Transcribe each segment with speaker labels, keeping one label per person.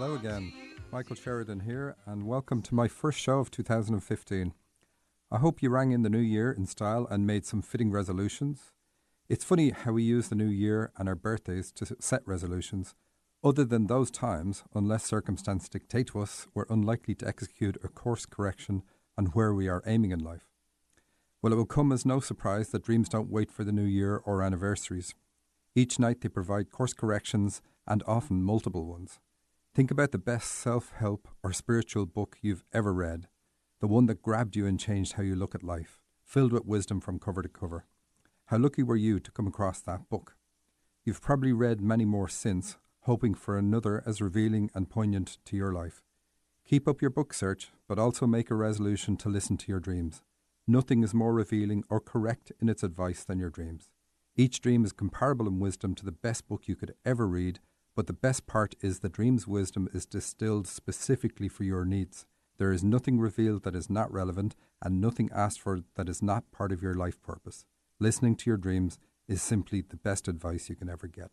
Speaker 1: Hello again, Michael Sheridan here, and welcome to my first show of 2015. I hope you rang in the new year in style and made some fitting resolutions. It's funny how we use the new year and our birthdays to set resolutions. Other than those times, unless circumstance dictate to us, we're unlikely to execute a course correction on where we are aiming in life. Well, it will come as no surprise that dreams don't wait for the new year or anniversaries. Each night they provide course corrections and often multiple ones. Think about the best self-help or spiritual book you've ever read, the one that grabbed you and changed how you look at life, filled with wisdom from cover to cover. How lucky were you to come across that book? You've probably read many more since, hoping for another as revealing and poignant to your life. Keep up your book search, but also make a resolution to listen to your dreams. Nothing is more revealing or correct in its advice than your dreams. Each dream is comparable in wisdom to the best book you could ever read, but the best part is the dream's wisdom is distilled specifically for your needs. There is nothing revealed that is not relevant and nothing asked for that is not part of your life purpose. Listening to your dreams is simply the best advice you can ever get.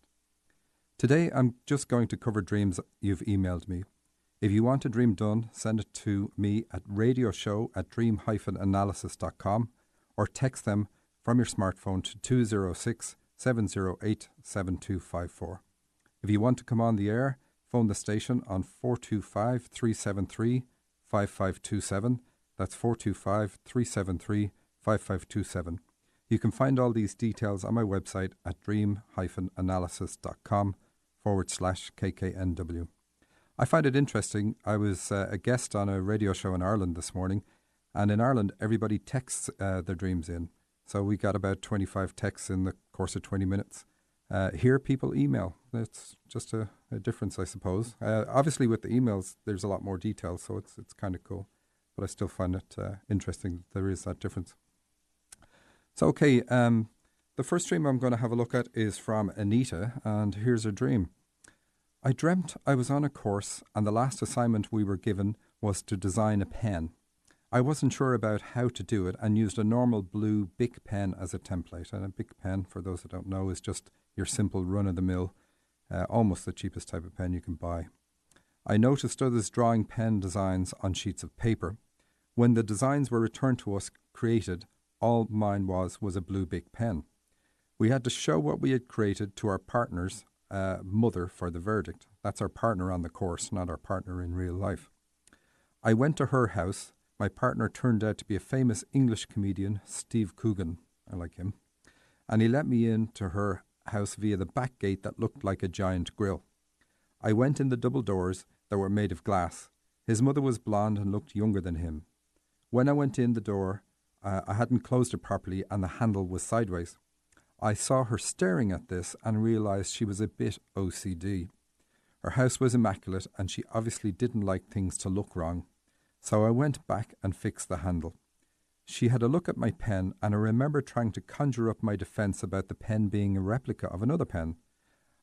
Speaker 1: Today, I'm just going to cover dreams you've emailed me. If you want a dream done, send it to me at radioshow@dream-analysis.com or text them from your smartphone to 206-708-7254. If you want to come on the air, phone the station on 425-373-5527. That's 425-373-5527. You can find all these details on my website at dream-analysis.com/KKNW. I find it interesting. I was a guest on a radio show in Ireland this morning, and in Ireland, everybody texts their dreams in. So we got about 25 texts in the course of 20 minutes. Here, people email. It's just a difference, I suppose. Obviously, with the emails, there's a lot more detail, so it's kind of cool. But I still find it interesting that there is that difference. So, okay, the first dream I'm going to have a look at is from Anita, and here's her dream. I dreamt I was on a course, and the last assignment we were given was to design a pen. I wasn't sure about how to do it and used a normal blue Bic pen as a template. And a Bic pen, for those that don't know, is just your simple run-of-the-mill, almost the cheapest type of pen you can buy. I noticed others drawing pen designs on sheets of paper. When the designs were returned to us created, all mine was a blue Bic pen. We had to show what we had created to our partner's mother for the verdict. That's our partner on the course, not our partner in real life. I went to her house. My partner turned out to be a famous English comedian, Steve Coogan. I like him. And he let me into her house via the back gate that looked like a giant grill. I went in the double doors that were made of glass. His mother was blonde and looked younger than him. When I went in the door, I hadn't closed it properly and the handle was sideways. I saw her staring at this and realised she was a bit OCD. Her house was immaculate and she obviously didn't like things to look wrong. So I went back and fixed the handle. She had a look at my pen, and I remember trying to conjure up my defence about the pen being a replica of another pen.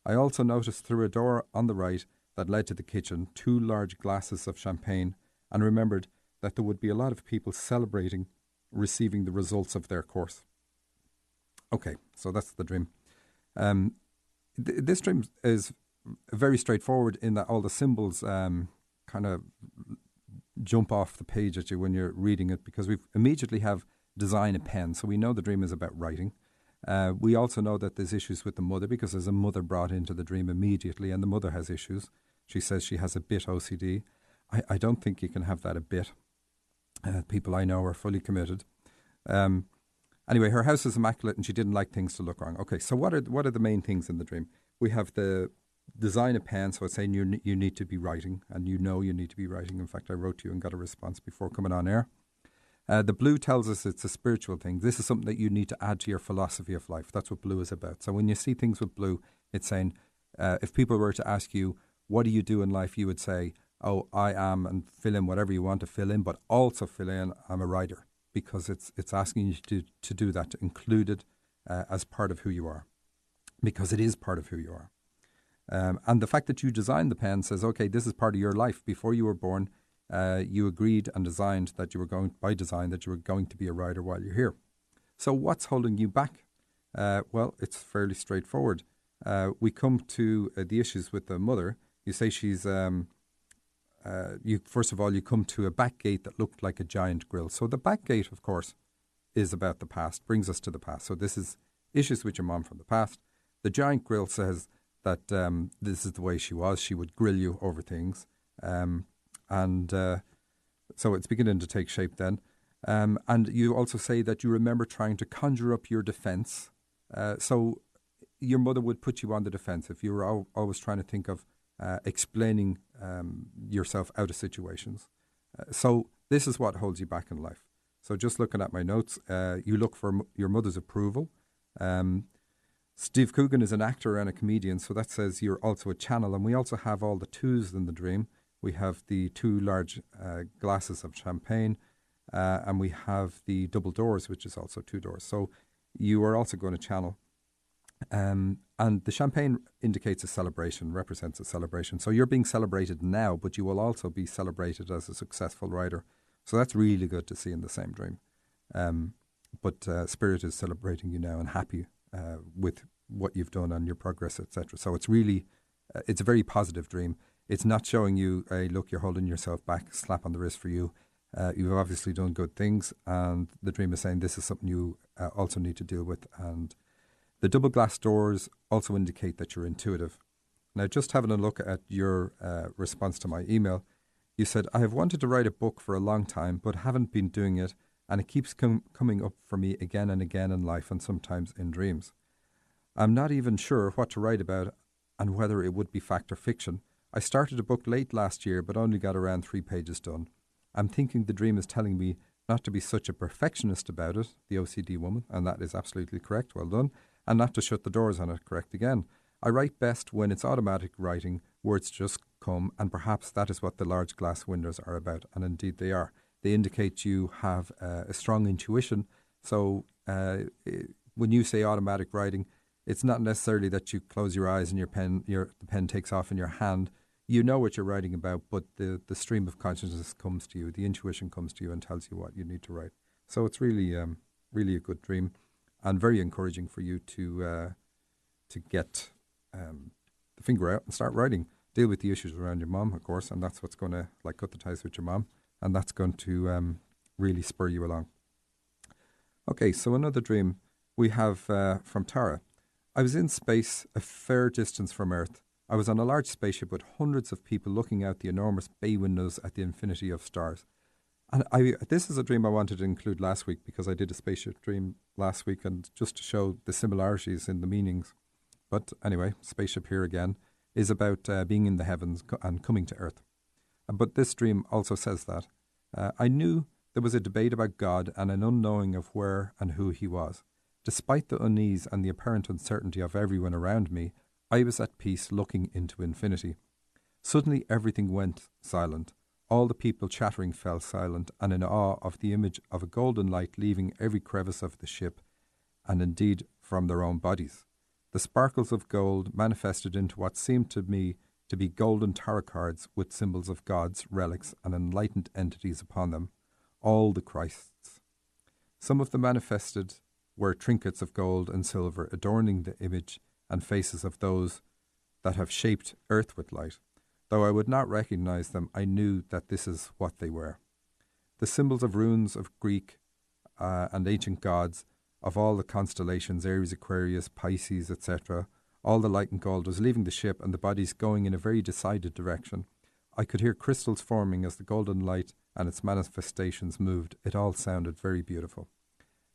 Speaker 1: I also noticed through a door on the right that led to the kitchen 2 large glasses of champagne, and remembered that there would be a lot of people celebrating receiving the results of their course. Okay, so that's the dream. This dream is very straightforward in that all the symbols kind of jump off the page at you when you're reading it, because we immediately have design a pen, so we know the dream is about writing. We also know that there's issues with the mother because there's a mother brought into the dream immediately, and the mother has issues. She says she has a bit OCD. I don't think you can have that a bit. People I know are fully committed. Anyway, her house is immaculate and she didn't like things to look wrong. Okay, so what are the main things in the dream? We have the design a pen, so it's saying you need to be writing, and you know you need to be writing. In fact, I wrote to you and got a response before coming on air. The blue tells us it's a spiritual thing. This is something that you need to add to your philosophy of life. That's what blue is about. So when you see things with blue, it's saying, if people were to ask you, what do you do in life? You would say, oh, I am, and fill in whatever you want to fill in, but also fill in, I'm a writer, because it's asking you to do that, to include it as part of who you are, because it is part of who you are. And the fact that you designed the pen says, okay, this is part of your life. Before you were born, you agreed and designed that you were going to be a writer while you're here. So what's holding you back? Well, it's fairly straightforward. We come to the issues with the mother. You say she's you first of all, you come to a back gate that looked like a giant grill. So the back gate, of course, is about the past, brings us to the past. So this is issues with your mom from the past. The giant grill says that this is the way she was. She would grill you over things. So it's beginning to take shape then. And you also say that you remember trying to conjure up your defense. So your mother would put you on the defense if you were always trying to think of explaining yourself out of situations. So this is what holds you back in life. So just looking at my notes, you look for your mother's approval. Steve Coogan is an actor and a comedian, so that says you're also a channel. And we also have all the twos in the dream. We have the 2 large glasses of champagne, and we have the double doors, which is also 2 doors. So you are also going to channel. And the champagne indicates a celebration, represents a celebration. So you're being celebrated now, but you will also be celebrated as a successful writer. So that's really good to see in the same dream. But Spirit is celebrating you now and happy with what you've done and your progress, etc. So it's really, it's a very positive dream. It's not showing you, hey, look, you're holding yourself back, slap on the wrist for you. You've obviously done good things, and the dream is saying this is something you also need to deal with. And the double glass doors also indicate that you're intuitive. Now, just having a look at your response to my email, you said, I have wanted to write a book for a long time, but haven't been doing it, and it keeps coming up for me again and again in life and sometimes in dreams. I'm not even sure what to write about and whether it would be fact or fiction. I started a book late last year, but only got around 3 pages done. I'm thinking the dream is telling me not to be such a perfectionist about it, the OCD woman, and that is absolutely correct, well done, and not to shut the doors on it, correct again. I write best when it's automatic writing, words just come, and perhaps that is what the large glass windows are about, and indeed they are. They indicate you have a strong intuition, so when you say automatic writing, it's not necessarily that you close your eyes and the pen takes off in your hand. You know what you're writing about, but the stream of consciousness comes to you, the intuition comes to you and tells you what you need to write. So it's really, really a good dream, and very encouraging for you to get the finger out and start writing. Deal with the issues around your mom, of course, and that's what's going to cut the ties with your mom, and that's going to really spur you along. Okay, so another dream we have from Tara. I was in space a fair distance from Earth. I was on a large spaceship with hundreds of people looking out the enormous bay windows at the infinity of stars. And this is a dream I wanted to include last week because I did a spaceship dream last week, and just to show the similarities in the meanings. But anyway, spaceship here again is about being in the heavens and coming to Earth. But this dream also says that. I knew there was a debate about God and an unknowing of where and who he was. Despite the unease and the apparent uncertainty of everyone around me, I was at peace looking into infinity. Suddenly everything went silent. All the people chattering fell silent and in awe of the image of a golden light leaving every crevice of the ship, and indeed from their own bodies. The sparkles of gold manifested into what seemed to me to be golden tarot cards with symbols of gods, relics, and enlightened entities upon them, all the Christs. Some of the manifested were trinkets of gold and silver adorning the image and faces of those that have shaped earth with light. Though I would not recognize them, I knew that this is what they were. The symbols of runes of Greek and ancient gods of all the constellations, Aries, Aquarius, Pisces, etc., all the light and gold was leaving the ship and the bodies going in a very decided direction. I could hear crystals forming as the golden light and its manifestations moved. It all sounded very beautiful.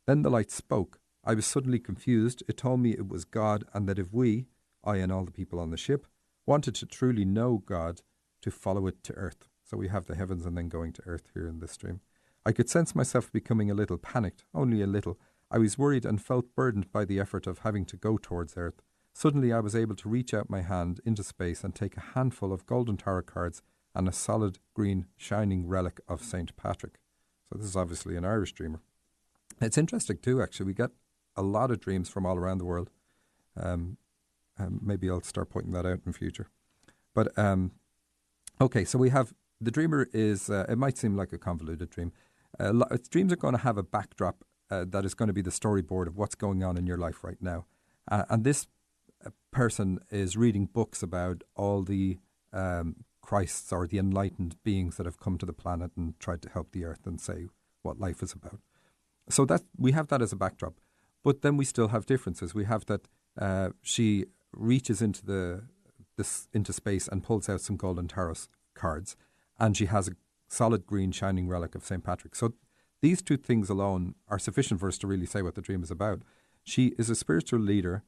Speaker 1: Then the light spoke. I was suddenly confused. It told me it was God, and that if we, I and all the people on the ship, wanted to truly know God, to follow it to earth. So we have the heavens and then going to earth here in this dream. I could sense myself becoming a little panicked, only a little. I was worried and felt burdened by the effort of having to go towards earth. Suddenly I was able to reach out my hand into space and take a handful of golden tarot cards and a solid green shining relic of St. Patrick. So this is obviously an Irish dreamer. It's interesting too, actually. We get a lot of dreams from all around the world. Maybe I'll start pointing that out in future. But, okay, so we have, the dreamer is, it might seem like a convoluted dream. Dreams are going to have a backdrop that is going to be the storyboard of what's going on in your life right now. And this person is reading books about all the Christs or the enlightened beings that have come to the planet and tried to help the earth and say what life is about. So that we have that as a backdrop. But then we still have differences. We have that she reaches into into space and pulls out some golden tarot cards, and she has a solid green shining relic of St. Patrick. So these two things alone are sufficient for us to really say what the dream is about. She is a spiritual leader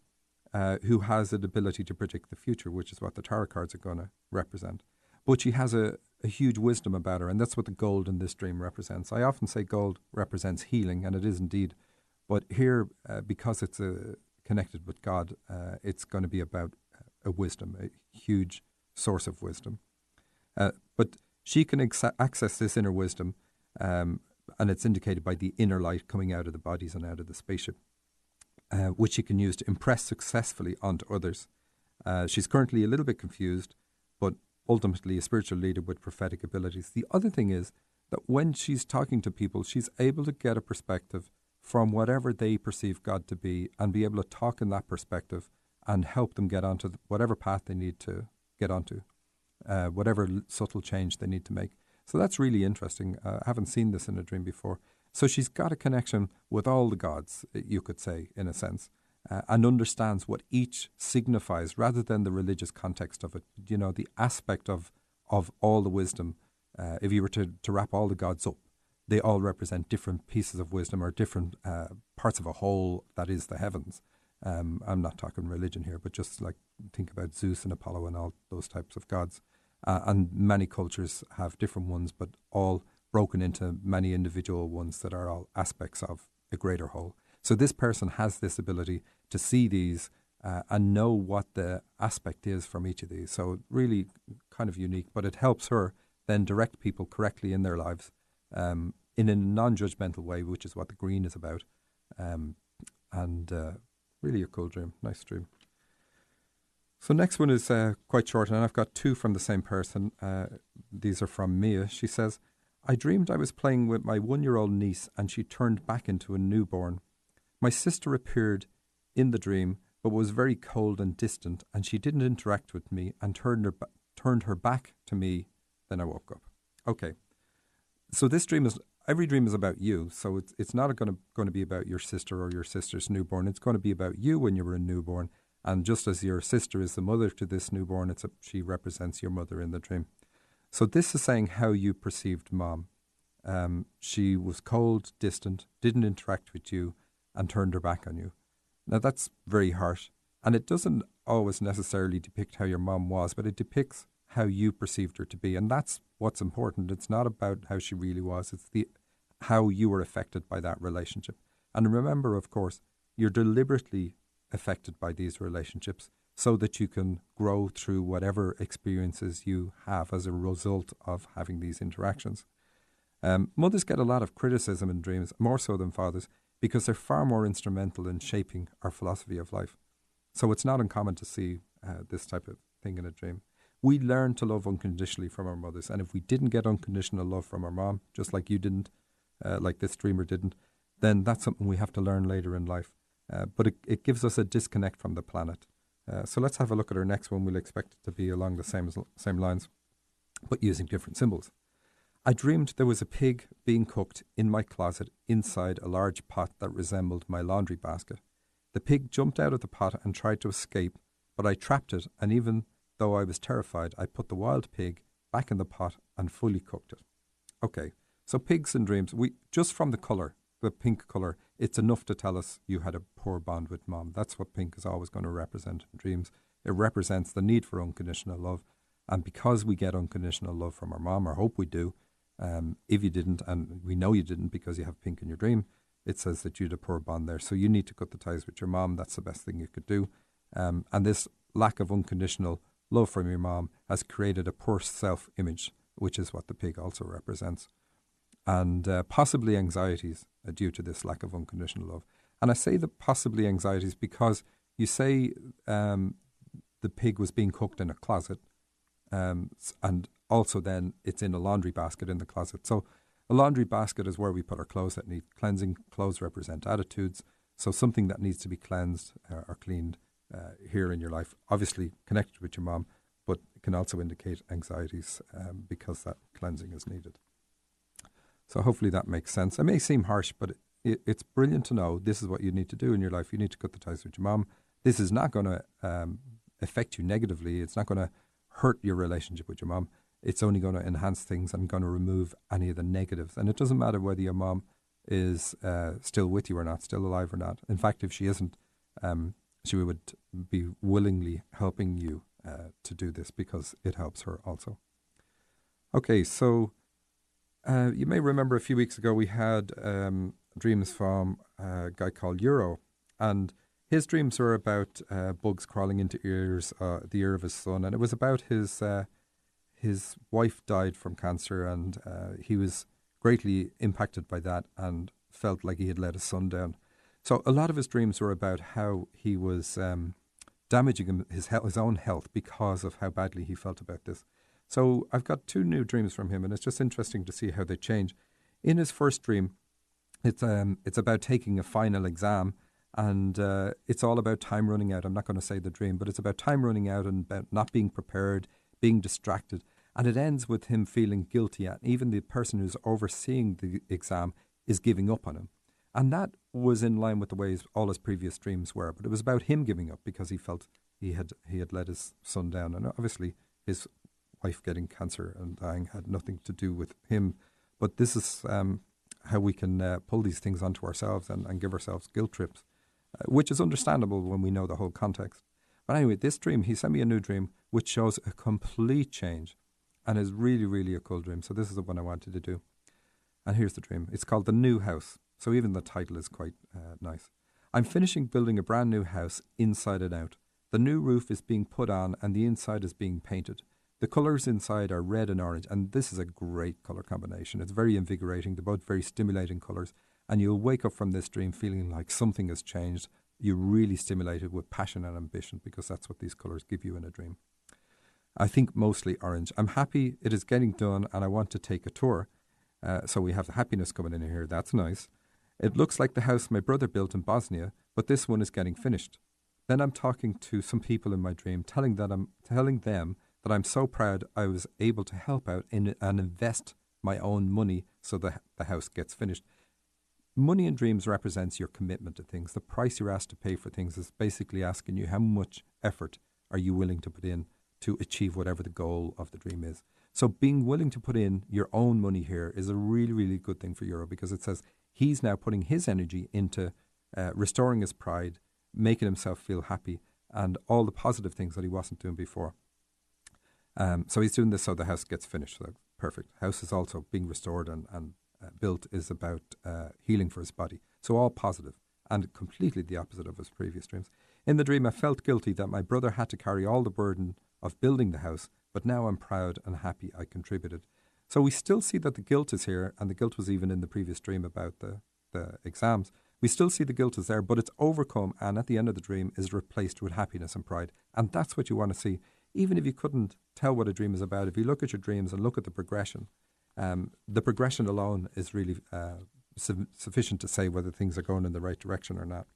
Speaker 1: who has an ability to predict the future, which is what the tarot cards are going to represent. But she has a huge wisdom about her, and that's what the gold in this dream represents. I often say gold represents healing, and it is indeed. But here, because it's connected with God, it's going to be about a wisdom, a huge source of wisdom. But she can access this inner wisdom, and it's indicated by the inner light coming out of the bodies and out of the spaceship, which she can use to impress successfully onto others. She's currently a little bit confused, but ultimately a spiritual leader with prophetic abilities. The other thing is that when she's talking to people, she's able to get a perspective from whatever they perceive God to be and be able to talk in that perspective and help them get onto whatever path they need to get onto, whatever subtle change they need to make. So that's really interesting. I haven't seen this in a dream before. So she's got a connection with all the gods, you could say, in a sense, and understands what each signifies rather than the religious context of it. You know, the aspect of all the wisdom, if you were to wrap all the gods up, they all represent different pieces of wisdom or different parts of a whole that is the heavens. I'm not talking religion here, but just like think about Zeus and Apollo and all those types of gods. And many cultures have different ones, but all broken into many individual ones that are all aspects of a greater whole. So this person has this ability to see these and know what the aspect is from each of these. So really kind of unique, but it helps her then direct people correctly in their lives in a non-judgmental way, which is what the green is about. And really a cool dream, nice dream. So next one is quite short, and I've got two from the same person. These are from Mia. She says, I dreamed I was playing with my 1-year-old niece and she turned back into a newborn. My sister appeared in the dream but was very cold and distant, and she didn't interact with me and turned her back to me. Then I woke up. Okay, so this dream is, every dream is about you, so it's not going to be about your sister or your sister's newborn. It's going to be about you when you were a newborn. And just as your sister is the mother to this newborn, she represents your mother in the dream. So this is saying how you perceived mom. She was cold, distant, didn't interact with you, and turned her back on you. Now that's very harsh. And it doesn't always necessarily depict how your mom was, but it depicts how you perceived her to be. And that's what's important. It's not about how she really was. It's how you were affected by that relationship. And remember, of course, you're deliberately affected by these relationships so that you can grow through whatever experiences you have as a result of having these interactions. Mothers get a lot of criticism in dreams, more so than fathers, because they're far more instrumental in shaping our philosophy of life. So it's not uncommon to see this type of thing in a dream. We learn to love unconditionally from our mothers, and if we didn't get unconditional love from our mom, just like you didn't, like this dreamer didn't, then that's something we have to learn later in life. But it gives us a disconnect from the planet. So let's have a look at our next one. We'll expect it to be along the same lines, but using different symbols. I dreamed there was a pig being cooked in my closet inside a large pot that resembled my laundry basket. The pig jumped out of the pot and tried to escape, but I trapped it, and even though I was terrified, I put the wild pig back in the pot and fully cooked it. Okay, so pigs in dreams, just from the colour, the pink colour, it's enough to tell us you had a poor bond with mom. That's what pink is always going to represent in dreams. It represents the need for unconditional love. And because we get unconditional love from our mom, or hope we do, if you didn't, and we know you didn't because you have pink in your dream, it says that you had a poor bond there. So you need to cut the ties with your mom. That's the best thing you could do. And this lack of unconditional love from your mom has created a poor self-image, which is what the pig also represents. And possibly anxieties due to this lack of unconditional love. And I say the possibly anxieties because you say the pig was being cooked in a closet, and also then it's in a laundry basket in the closet. So a laundry basket is where we put our clothes that need cleansing. Clothes represent attitudes. So something that needs to be cleansed or cleaned here in your life, obviously connected with your mom, but it can also indicate anxieties because that cleansing is needed. So hopefully that makes sense. It may seem harsh, but it's brilliant to know this is what you need to do in your life. You need to cut the ties with your mom. This is not going to affect you negatively. It's not going to hurt your relationship with your mom. It's only going to enhance things and going to remove any of the negatives. And it doesn't matter whether your mom is still with you or not, still alive or not. In fact, if she isn't, she would be willingly helping you to do this because it helps her also. Okay, so you may remember a few weeks ago we had dreams from a guy called Euro, and his dreams were about bugs crawling into the ear of his son, and it was about his wife died from cancer, and he was greatly impacted by that and felt like he had let his son down. So a lot of his dreams were about how he was damaging his own health because of how badly he felt about this. So I've got 2 new dreams from him, and it's just interesting to see how they change. In his first dream, it's about taking a final exam, and it's all about time running out. I'm not going to say the dream, but it's about time running out and about not being prepared, being distracted. And it ends with him feeling guilty, and even the person who's overseeing the exam is giving up on him. And that was in line with the way all his previous dreams were. But it was about him giving up because he felt he had let his son down. And obviously his wife getting cancer and dying had nothing to do with him. But this is how we can pull these things onto ourselves and give ourselves guilt trips, which is understandable when we know the whole context. But anyway, this dream, he sent me a new dream, which shows a complete change and is really, really a cool dream. So this is the one I wanted to do. And here's the dream. It's called The New House. So even the title is quite nice. I'm finishing building a brand new house inside and out. The new roof is being put on and the inside is being painted. The colours inside are red and orange, and this is a great colour combination. It's very invigorating. They're both very stimulating colours, and you'll wake up from this dream feeling like something has changed. You're really stimulated with passion and ambition because that's what these colours give you in a dream. I think mostly orange. I'm happy it is getting done and I want to take a tour. So we have the happiness coming in here. That's nice. It looks like the house my brother built in Bosnia, but this one is getting finished. Then I'm talking to some people in my dream, telling them that I'm so proud I was able to help out and invest my own money so the house gets finished. Money in dreams represents your commitment to things. The price you're asked to pay for things is basically asking you how much effort are you willing to put in to achieve whatever the goal of the dream is. So being willing to put in your own money here is a really, really good thing for Euro because it says he's now putting his energy into restoring his pride, making himself feel happy, and all the positive things that he wasn't doing before. So he's doing this so the house gets finished. So perfect. House is also being restored and built is about healing for his body. So all positive and completely the opposite of his previous dreams. In the dream, I felt guilty that my brother had to carry all the burden of building the house, but now I'm proud and happy I contributed. So we still see that the guilt is here, and the guilt was even in the previous dream about the exams. We still see the guilt is there, but it's overcome, and at the end of the dream is replaced with happiness and pride. And that's what you want to see. Even if you couldn't tell what a dream is about, if you look at your dreams and look at the progression alone is really sufficient to say whether things are going in the right direction or not.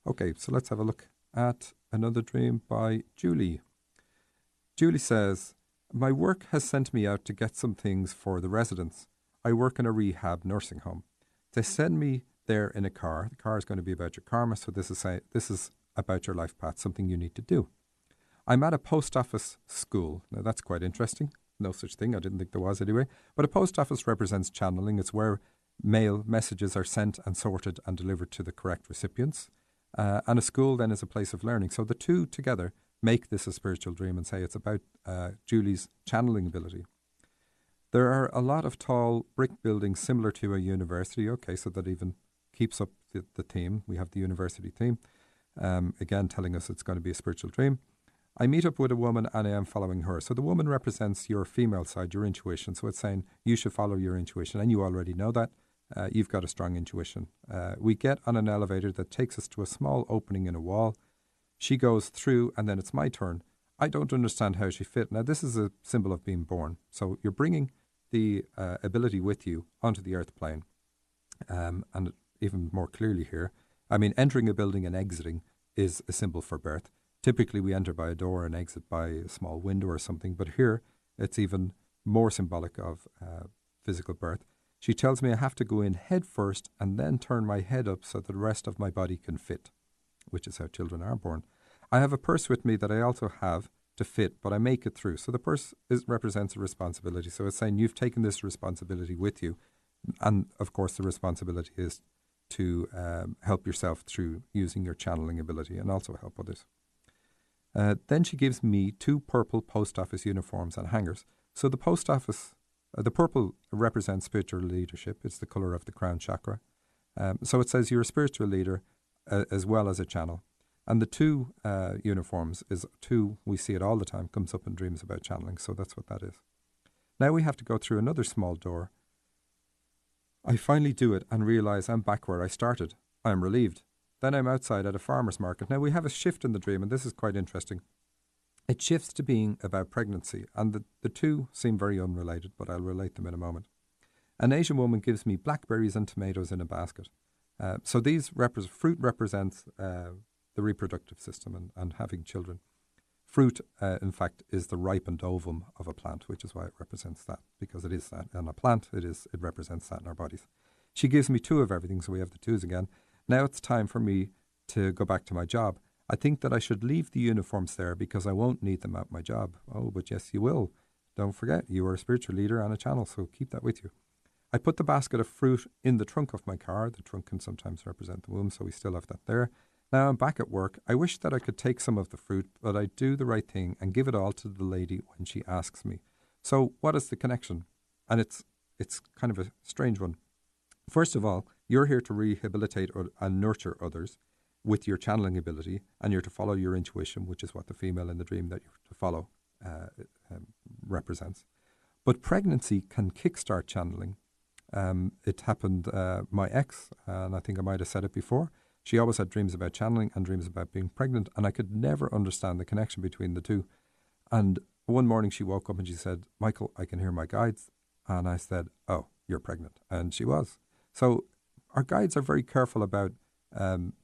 Speaker 1: Okay, so let's have a look at another dream by Julie. Julie says, my work has sent me out to get some things for the residents. I work in a rehab nursing home. They send me there in a car. The car is going to be about your karma, so this is about your life path, something you need to do. I'm at a post office school. Now that's quite interesting. No such thing. I didn't think there was anyway. But a post office represents channeling. It's where mail messages are sent and sorted and delivered to the correct recipients. And a school then is a place of learning. So the two together make this a spiritual dream and say it's about Julie's channeling ability. There are a lot of tall brick buildings similar to a university. Okay, so that even keeps up the theme. We have the university theme. Again, telling us it's going to be a spiritual dream. I meet up with a woman and I am following her. So the woman represents your female side, your intuition. So it's saying you should follow your intuition. And you already know that. You've got a strong intuition. We get on an elevator that takes us to a small opening in a wall. She goes through and then it's my turn. I don't understand how she fit. Now, this is a symbol of being born. So you're bringing the ability with you onto the earth plane. And even more clearly here, I mean, entering a building and exiting is a symbol for birth. Typically, we enter by a door and exit by a small window or something, but here it's even more symbolic of physical birth. She tells me I have to go in head first and then turn my head up so that the rest of my body can fit, which is how children are born. I have a purse with me that I also have to fit, but I make it through. So the purse represents a responsibility. So it's saying you've taken this responsibility with you. And of course, the responsibility is to help yourself through using your channeling ability and also help others. Then she gives me 2 purple post office uniforms and hangers. So the post office, the purple represents spiritual leadership. It's the color of the crown chakra. So it says you're a spiritual leader as well as a channel. And the 2 uniforms is 2, we see it all the time, comes up in dreams about channeling. So that's what that is. Now we have to go through another small door. I finally do it and realize I'm back where I started. I'm relieved. Then I'm outside at a farmer's market. Now we have a shift in the dream, and this is quite interesting. It shifts to being about pregnancy, and the 2 seem very unrelated, but I'll relate them in a moment. An Asian woman gives me blackberries and tomatoes in a basket. So these fruit represents the reproductive system and having children. Fruit, in fact, is the ripened ovum of a plant, which is why it represents that, because it is that. And a plant, it represents that in our bodies. She gives me 2 of everything, so we have the 2s again. Now it's time for me to go back to my job. I think that I should leave the uniforms there because I won't need them at my job. Oh, but yes, you will. Don't forget, you are a spiritual leader and a channel, so keep that with you. I put the basket of fruit in the trunk of my car. The trunk can sometimes represent the womb, so we still have that there. Now I'm back at work. I wish that I could take some of the fruit, but I do the right thing and give it all to the lady when she asks me. So what is the connection? And it's kind of a strange one. First of all, you're here to rehabilitate and nurture others with your channeling ability, and you're to follow your intuition, which is what the female in the dream that you're to follow represents. But pregnancy can kickstart channeling. It happened, my ex, and I think I might have said it before, she always had dreams about channeling and dreams about being pregnant, and I could never understand the connection between the 2. And one morning she woke up and she said, Michael, I can hear my guides. And I said, oh, you're pregnant. And she was. So our guides are very careful about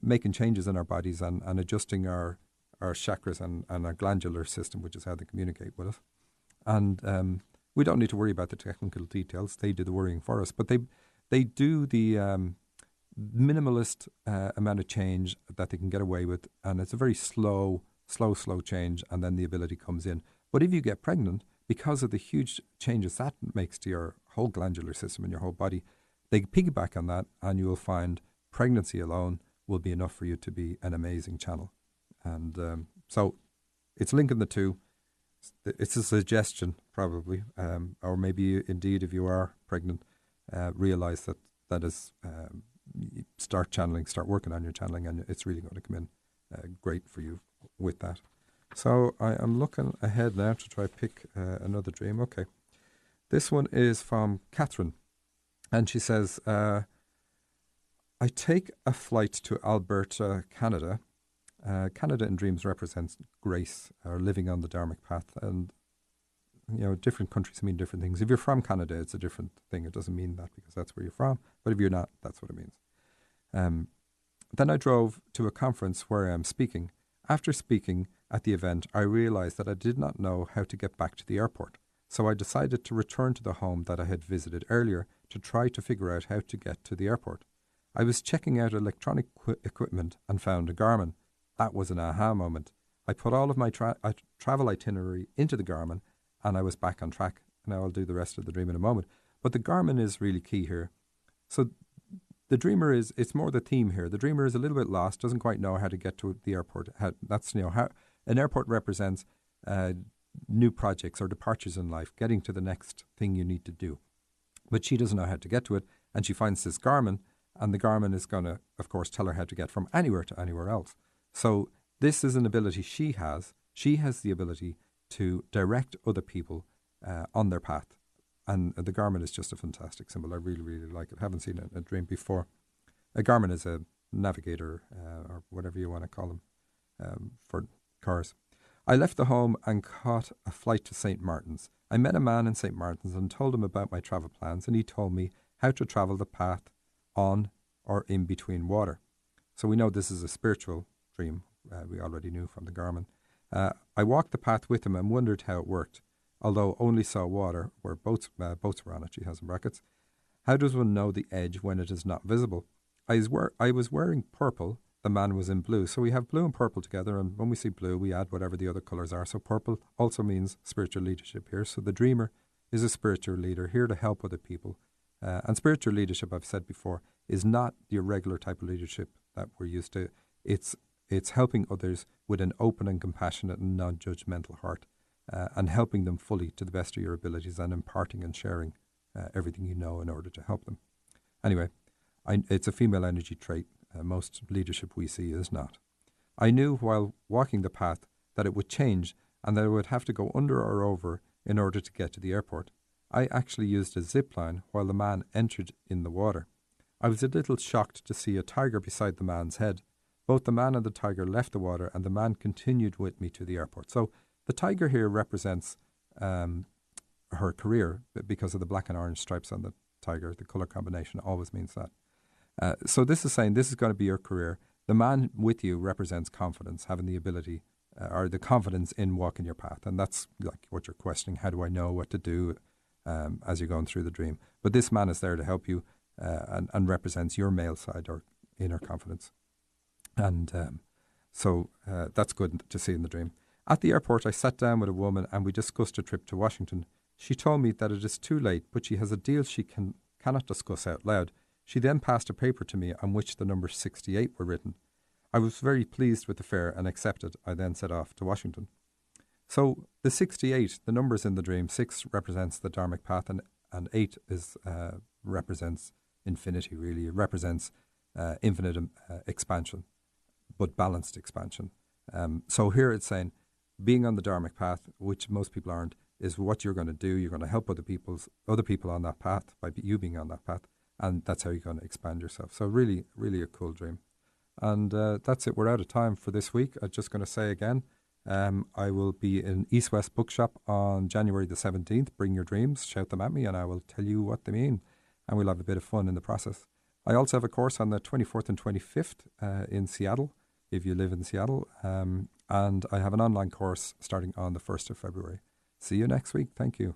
Speaker 1: making changes in our bodies and adjusting our chakras and our glandular system, which is how they communicate with us. And we don't need to worry about the technical details. They do the worrying for us. But they do the minimalist amount of change that they can get away with. And it's a very slow change. And then the ability comes in. But if you get pregnant, because of the huge changes that makes to your whole glandular system and your whole body, they piggyback on that, and you will find pregnancy alone will be enough for you to be an amazing channel. And so it's linking the 2. It's a suggestion, probably, or maybe indeed, if you are pregnant, realize that is start channeling, start working on your channeling, and it's really going to come in great for you with that. So I am looking ahead now to try pick another dream. Okay, this one is from Catherine, and she says, I take a flight to Alberta, Canada. Canada in dreams represents grace or living on the Dharmic path, and different countries mean different things. If you're from Canada, it's a different thing. It doesn't mean that because that's where you're from, but if you're not, that's what it means. Then I drove to a conference where I am speaking. After speaking at the event, I realized that I did not know how to get back to the airport, so I decided to return to the home that I had visited earlier to try to figure out how to get to the airport. I was checking out electronic equipment and found a Garmin. That was an aha moment. I put all of my travel itinerary into the Garmin, and I was back on track. Now I'll do the rest of the dream in a moment. But the Garmin is really key here. So the dreamer it's more the theme here. The dreamer is a little bit lost, doesn't quite know how to get to the airport. How an airport represents new projects or departures in life, getting to the next thing you need to do. But she doesn't know how to get to it, and she finds this Garmin, and the Garmin is going to, of course, tell her how to get from anywhere to anywhere else. So this is an ability she has. She has the ability to direct other people on their path. And the Garmin is just a fantastic symbol. I really, really like it. I haven't seen a dream before. A Garmin is a navigator or whatever you want to call them for cars. I left the home and caught a flight to St. Martin's. I met a man in St. Martin's and told him about my travel plans, and he told me how to travel the path on or in between water. So we know this is a spiritual dream, we already knew from the Garmin. I walked the path with him and wondered how it worked, although only saw water where boats were on it, she has in brackets. How does one know the edge when it is not visible? I was wearing purple, the man was in blue, so we have blue and purple together, and when we see blue, we add whatever the other colours are. So purple also means spiritual leadership here. So the dreamer is a spiritual leader here to help other people. And spiritual leadership, I've said before, is not the irregular type of leadership that we're used to. It's helping others with an open and compassionate and non-judgmental heart, and helping them fully to the best of your abilities, and imparting and sharing everything you know in order to help them. Anyway, it's a female energy trait. Most leadership we see is not. I knew while walking the path that it would change and that I would have to go under or over in order to get to the airport. I actually used a zip line while the man entered in the water. I was a little shocked to see a tiger beside the man's head. Both the man and the tiger left the water, and the man continued with me to the airport. So the tiger here represents her career because of the black and orange stripes on the tiger. The colour combination always means that. So this is saying this is going to be your career. The man with you represents confidence, having the ability or the confidence in walking your path. And that's like what you're questioning. How do I know what to do as you're going through the dream? But this man is there to help you and represents your male side or inner confidence. And so that's good to see in the dream. At the airport, I sat down with a woman and we discussed a trip to Washington. She told me that it is too late, but she has a deal she cannot discuss out loud. She then passed a paper to me on which the numbers 68 were written. I was very pleased with the fare and accepted. I then set off to Washington. So the 68, the numbers in the dream, 6 represents the dharmic path, and 8 is represents infinity, really. It represents infinite expansion, but balanced expansion. So here it's saying, being on the dharmic path, which most people aren't, is what you're going to do. You're going to help other people on that path by you being on that path. And that's how you're going to expand yourself. So really, really a cool dream. And that's it. We're out of time for this week. I'm just going to say again, I will be in East West Bookshop on January the 17th. Bring your dreams, shout them at me, and I will tell you what they mean. And we'll have a bit of fun in the process. I also have a course on the 24th and 25th in Seattle, if you live in Seattle. And I have an online course starting on the 1st of February. See you next week. Thank you.